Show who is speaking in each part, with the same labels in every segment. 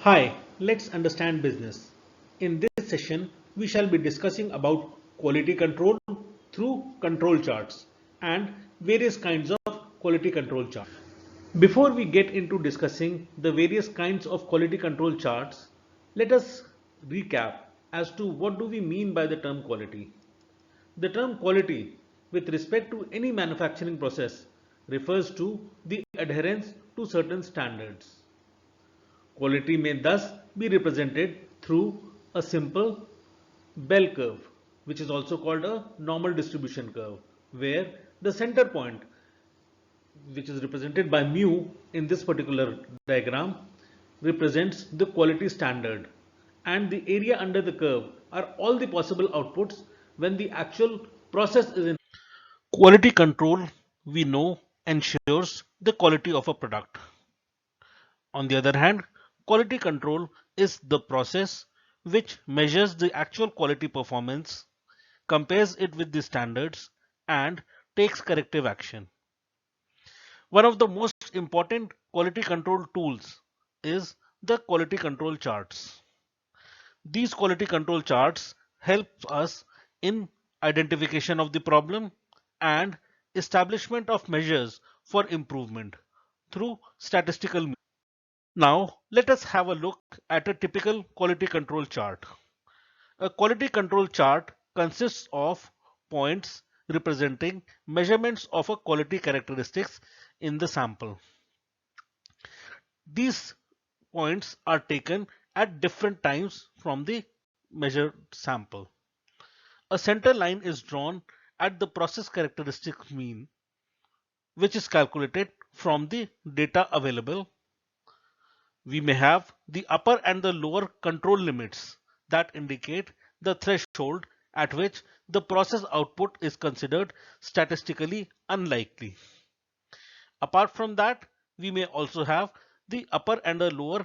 Speaker 1: Hi, let's understand business. In this session, we shall be discussing about quality control through control charts and various kinds of quality control charts. Before we get into discussing the various kinds of quality control charts, let us recap as to what do we mean by the term quality. The term quality with respect to any manufacturing process refers to the adherence to certain standards. Quality may thus be represented through a simple bell curve, which is also called a normal distribution curve, where the center point, which is represented by mu in this particular diagram, represents the quality standard, and the area under the curve are all the possible outputs when the actual process is in. Quality control, we know, ensures the quality of a product. On the other hand, quality control is the process which measures the actual quality performance, compares it with the standards, and takes corrective action. One of the most important quality control tools is the quality control charts. These quality control charts help us in identification of the problem and establishment of measures for improvement through statistical means. Now, let us have a look at a typical quality control chart. A quality control chart consists of points representing measurements of a quality characteristics in the sample. These points are taken at different times from the measured sample. A center line is drawn at the process characteristic mean, which is calculated from the data available. We may have the upper and the lower control limits that indicate the threshold at which the process output is considered statistically unlikely. Apart from that, we may also have the upper and the lower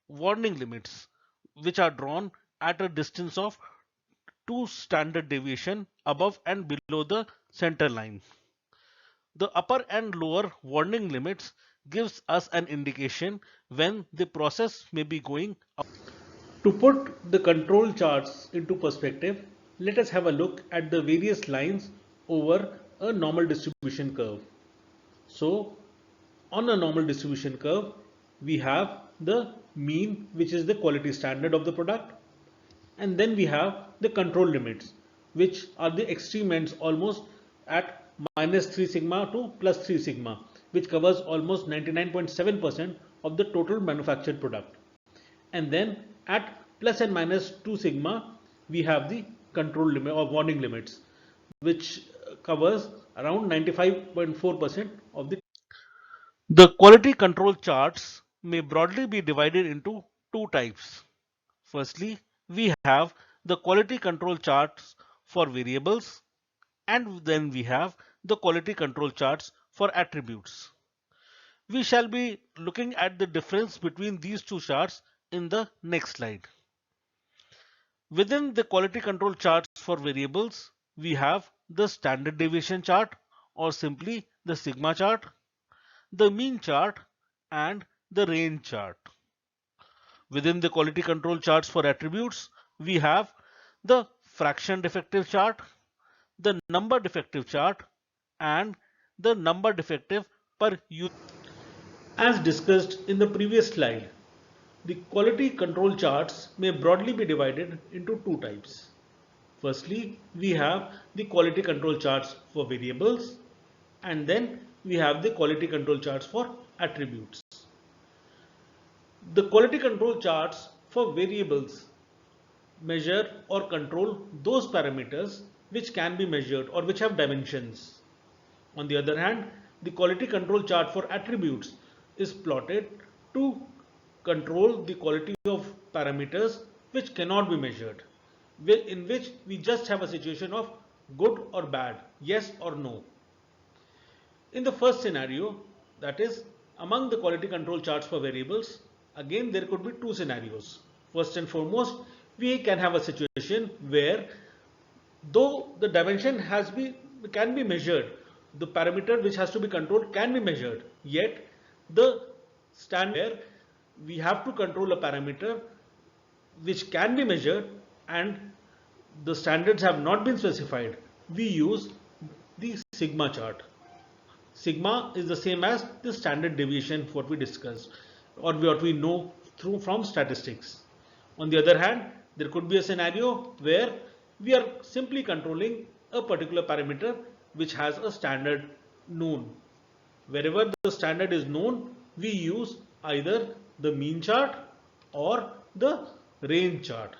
Speaker 1: warning limits, which are drawn at a distance of 2 standard deviation above and below the center line. The upper and lower warning limits gives us an indication when the process may be going up. To put the control charts into perspective, let us have a look at the various lines over a normal distribution curve. So, on a normal distribution curve, we have the mean, which is the quality standard of the product, and then we have the control limits, which are the extreme ends almost at minus 3 sigma to plus 3 sigma, which covers almost 99.7% of the total manufactured product. And then at plus and minus 2 sigma, we have the control limit or warning limits, which covers around 95.4% of the. The quality control charts may broadly be divided into two types. Firstly, we have the quality control charts for variables, and then we have the quality control charts for attributes. We shall be looking at the difference between these two charts in the next slide. Within the quality control charts for variables, we have the standard deviation chart, or simply the sigma chart, the mean chart, and the range chart. Within the quality control charts for attributes, we have the fraction defective chart, the number defective chart, and the number defective per unit. As discussed in the previous slide, the quality control charts may broadly be divided into two types. Firstly, we have the quality control charts for variables, and then we have the quality control charts for attributes. The quality control charts for variables measure or control those parameters which can be measured or which have dimensions. On the other hand, the quality control chart for attributes is plotted to control the quality of parameters which cannot be measured, in which we just have a situation of good or bad, yes or no. In the first scenario, that is among the quality control charts for variables, again there could be two scenarios. First and foremost, we can have a situation where though the dimension can be measured, the parameter which has to be controlled can be measured, yet the standard we have to control a parameter which can be measured and the standards have not been specified, we use the sigma chart. Sigma is the same as the standard deviation, what we discussed or what we know through from statistics. On the other hand, there could be a scenario where we are simply controlling a particular parameter which has a standard known. Wherever the standard is known, we use either the mean chart or the range chart.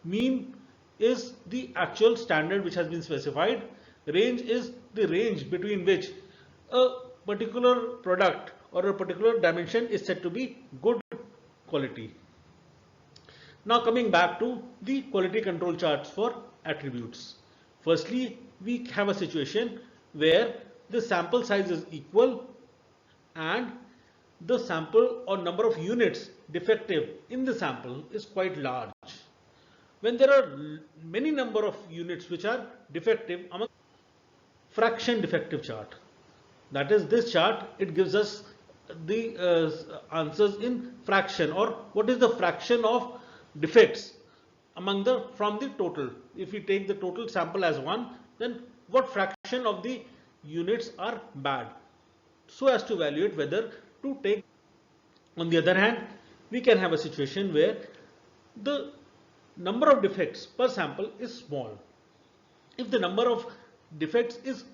Speaker 1: Mean is the actual standard which has been specified. Range is the range between which a particular product or a particular dimension is said to be good quality. Now coming back to the quality control charts for attributes. Firstly, we have a situation where the sample size is equal and the sample or number of units defective in the sample is quite large. When there are many number of units which are defective among fraction defective chart, that is this chart, it gives us the answers in fraction or what is the fraction of defects among the from the total. If we take the total sample as 1, then what fraction of the units are bad, so as to evaluate whether to take. On the other hand, we can have a situation where the number of defects per sample is small. If the number of defects is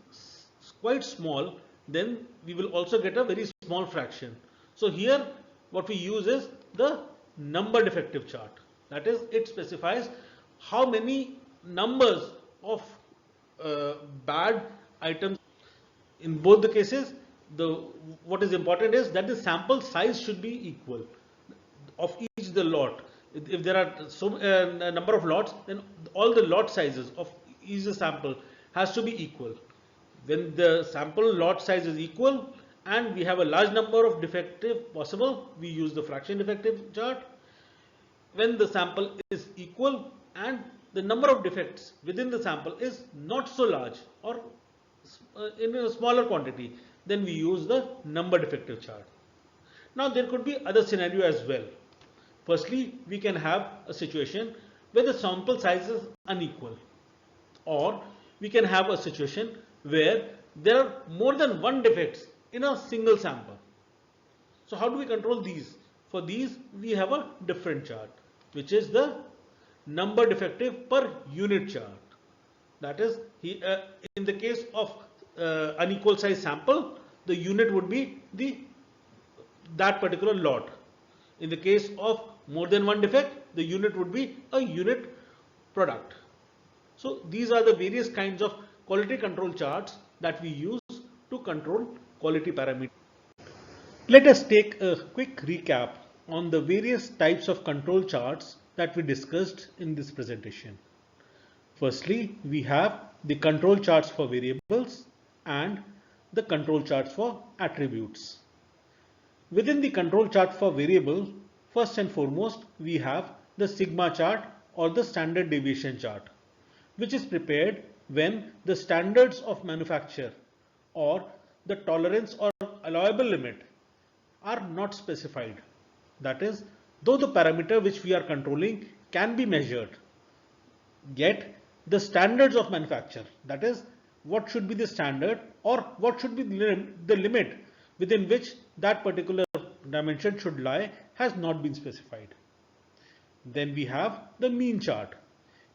Speaker 1: quite small, then we will also get a very small fraction. So here what we use is the number defective chart. That is, it specifies how many numbers of bad items. In both the cases, what is important is that the sample size should be equal of each the lot. If there are a number of lots, then all the lot sizes of each sample has to be equal. When the sample lot size is equal and we have a large number of defective possible, we use the fraction defective chart. When the sample is equal and the number of defects within the sample is not so large or in a smaller quantity, then we use the number defective chart. Now there could be other scenario as well. Firstly, we can have a situation where the sample size is unequal, or we can have a situation where there are more than one defects in a single sample. So how do we control these? For these we have a different chart, which is the number defective per unit chart. That is, in the case of unequal size sample, the unit would be that particular lot. In the case of more than one defect, the unit would be a unit product. So these are the various kinds of quality control charts that we use to control quality parameters. Let us take a quick recap on the various types of control charts that we discussed in this presentation. Firstly, we have the control charts for variables and the control charts for attributes. Within the control chart for variable, first and foremost, we have the sigma chart or the standard deviation chart, which is prepared when the standards of manufacture or the tolerance or allowable limit are not specified. That is, though the parameter which we are controlling can be measured, yet the standards of manufacture, that is, what should be the standard or what should be the limit within which that particular dimension should lie, has not been specified. Then we have the mean chart.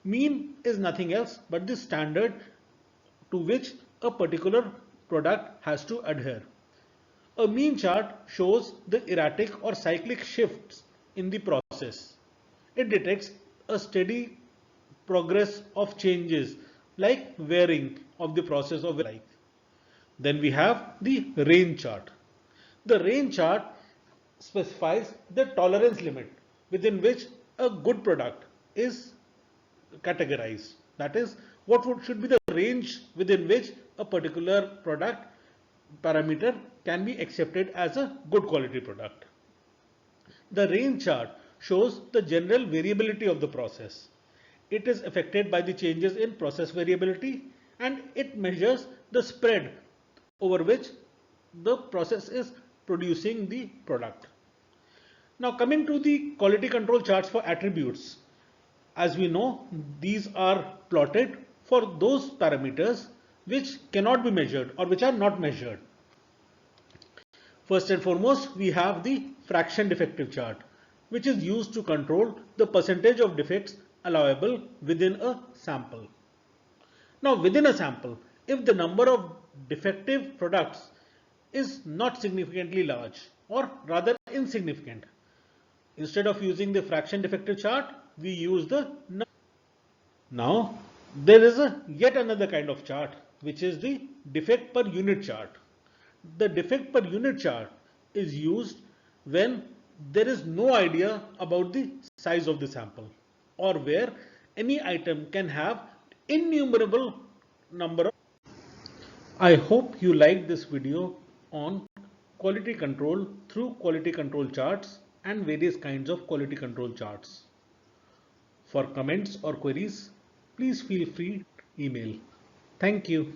Speaker 1: Mean is nothing else but the standard to which a particular product has to adhere. A mean chart shows the erratic or cyclic shifts in the process. It detects a steady progress of changes like wearing of the process of life. Then we have the range chart. The range chart specifies the tolerance limit within which a good product is categorized. That is, what should be the range within which a particular product parameter can be accepted as a good quality product. The range chart shows the general variability of the process. It is affected by the changes in process variability and it measures the spread over which the process is producing the product. Now coming to the quality control charts for attributes. As we know, these are plotted for those parameters which cannot be measured or which are not measured. First and foremost, we have the fraction defective chart, which is used to control the percentage of defects allowable within a sample. Now, within a sample, if the number of defective products is not significantly large or rather insignificant, instead of using the fraction defective chart, we use the number. Now, there is a yet another kind of chart, which is the defect per unit chart. The defect per unit chart is used when there is no idea about the size of the sample, or where any item can have innumerable number of. I hope you liked this video on quality control through quality control charts and various kinds of quality control charts. For comments or queries, please feel free to email. Thank you.